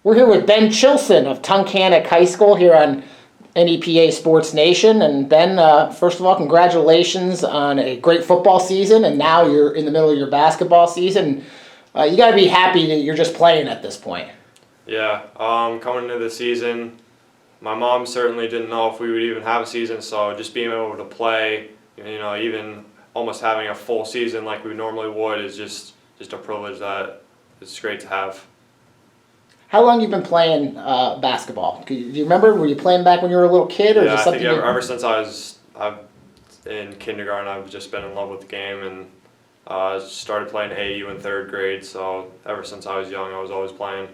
We're here with Ben Chilson of Tunkhannock High School here on NEPA Sports Nation. And Ben, first of all, congratulations on a great football season, and now you're in the middle of your basketball season. You got to be happy that you're just playing at this point. Yeah, coming into the season, my mom certainly didn't know if we would even have a season, so just being able to play, even almost having a full season like we normally would is just a privilege that it's great to have. How long you been playing basketball? Do you remember? Were you playing back when you were a little kid, or yeah, just something? I think ever since I've in kindergarten, I've just been in love with the game, and started playing AAU in third grade. So ever since I was young, I was always playing.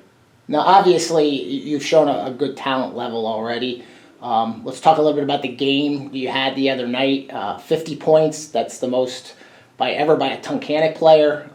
Now, obviously, you've shown a good talent level already. Let's talk a little bit about the game you had the other night. 50 points. That's the most by a Tunkhannock player.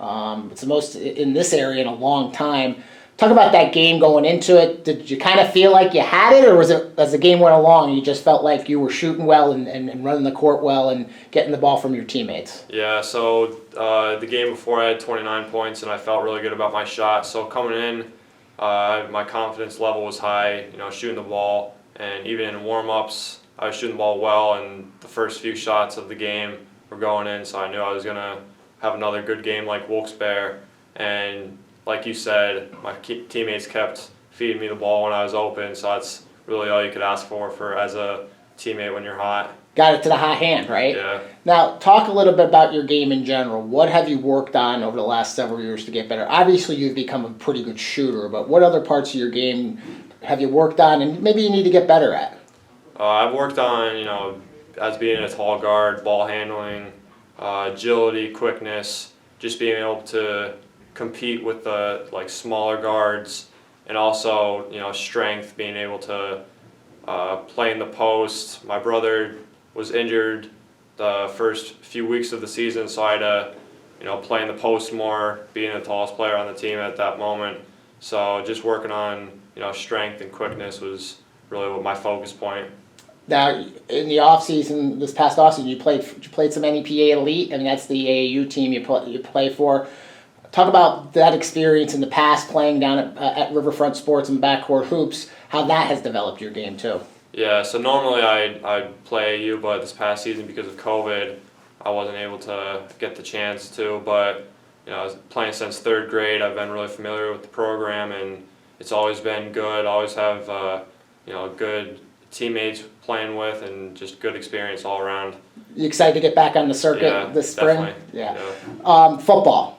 It's the most in this area in a long time. Talk about that game going into it. Did you kind of feel like you had it, or was it as the game went along, you just felt like you were shooting well and running the court well and getting the ball from your teammates? Yeah, so the game before I had 29 points and I felt really good about my shot. So coming in, my confidence level was high, shooting the ball. And even in warm-ups, I was shooting the ball well, and the first few shots of the game were going in, so I knew I was going to have another good game like Wilkes-Barre. And like you said, my teammates kept feeding me the ball when I was open, so that's really all you could ask for as a teammate when you're hot. Got it to the hot hand, right? Yeah. Now, talk a little bit about your game in general. What have you worked on over the last several years to get better? Obviously, you've become a pretty good shooter, but what other parts of your game have you worked on and maybe you need to get better at? I've worked on, as being a tall guard, ball handling, agility, quickness, just being able to compete with the smaller guards, and also strength, being able to play in the post. My brother was injured the first few weeks of the season, so I had to play in the post more, being the tallest player on the team at that moment. So just working on strength and quickness was really my focus point. Now, in the off season, this past off season, you played some NEPA Elite. I mean, that's the AAU team you play for. Talk about that experience in the past, playing down at Riverfront Sports and backcourt hoops, how that has developed your game too. Yeah, so normally I'd play AAU, but this past season because of COVID, I wasn't able to get the chance to. But I was playing since third grade. I've been really familiar with the program, and it's always been good. Always have good teammates playing with, and just good experience all around. You excited to get back on the circuit this spring? Definitely. Yeah. Football.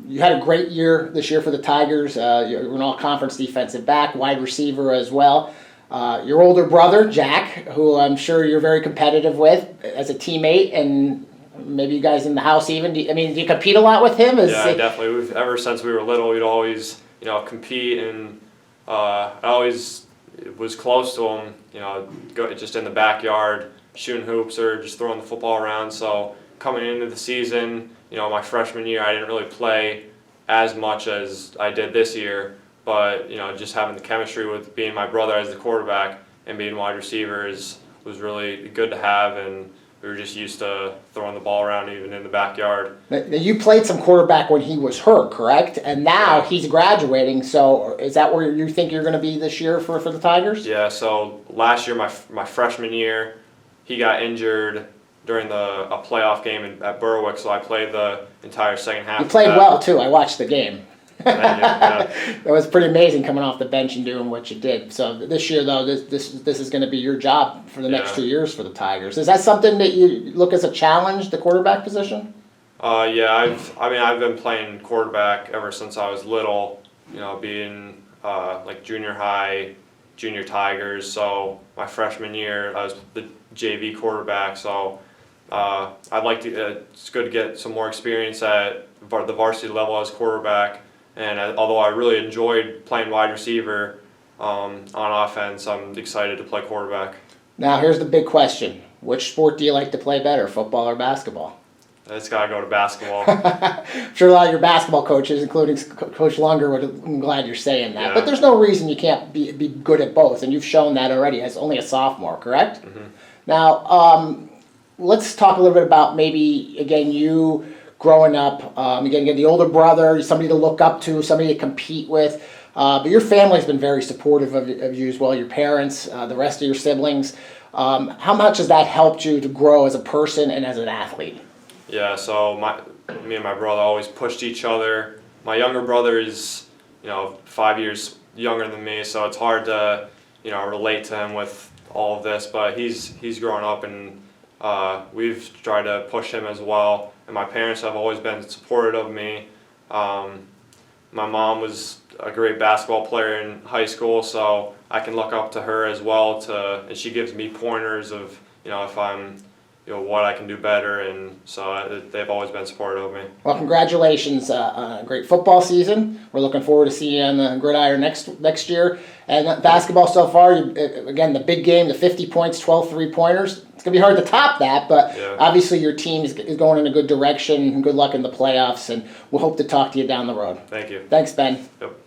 You had a great year this year for the Tigers. You're an all-conference defensive back, wide receiver as well. Your older brother, Jack, who I'm sure you're very competitive with as a teammate, and maybe you guys in the house even. Do you compete a lot with him? Yeah, definitely. Ever since we were little, we'd always compete, and I always was close to him, go just in the backyard, shooting hoops or just throwing the football around. So coming into the season, my freshman year, I didn't really play as much as I did this year, but just having the chemistry with being my brother as the quarterback and being wide receivers was really good to have, and we were just used to throwing the ball around even in the backyard. Now, you played some quarterback when he was hurt, correct? And now he's graduating, so is that where you think you're going to be this year for the Tigers? Yeah, so last year, my freshman year, he got injured during a playoff game at Berwick, so I played the entire second half. You played well, too. I watched the game. Yeah. That was pretty amazing coming off the bench and doing what you did. So this year, though, this is going to be your job for the next 2 years for the Tigers. Is that something that you look as a challenge, the quarterback position? Yeah, I've been playing quarterback ever since I was little. Being junior high, junior Tigers. So my freshman year, I was the JV quarterback. So I'd like to. It's good to get some more experience at the varsity level as quarterback. And although I really enjoyed playing wide receiver on offense, I'm excited to play quarterback. Now, here's the big question. Which sport do you like to play better, football or basketball? It's got to go to basketball. I'm sure a lot of your basketball coaches, including Coach Lunger, I'm glad you're saying that. Yeah. But there's no reason you can't be good at both, and you've shown that already as only a sophomore, correct? Mm-hmm. Now, let's talk a little bit about maybe, again, you growing up. Again, the older brother, somebody to look up to, somebody to compete with. But your family's been very supportive of you as well, your parents, the rest of your siblings. How much has that helped you to grow as a person and as an athlete? Yeah, so me and my brother always pushed each other. My younger brother is, 5 years younger than me, so it's hard to, relate to him with all of this. But he's grown up, and we've tried to push him as well. And my parents have always been supportive of me. My mom was a great basketball player in high school, so I can look up to her as well. And she gives me pointers of, if I'm, what I can do better, and so they've always been supportive of me. Well, congratulations on a great football season. We're looking forward to seeing you on the gridiron next year. And basketball so far, again, the big game, the 50 points, 12 three-pointers. It's going to be hard to top that, but Yeah. Obviously your team is going in a good direction. Good luck in the playoffs, and we'll hope to talk to you down the road. Thank you. Thanks, Ben. Yep.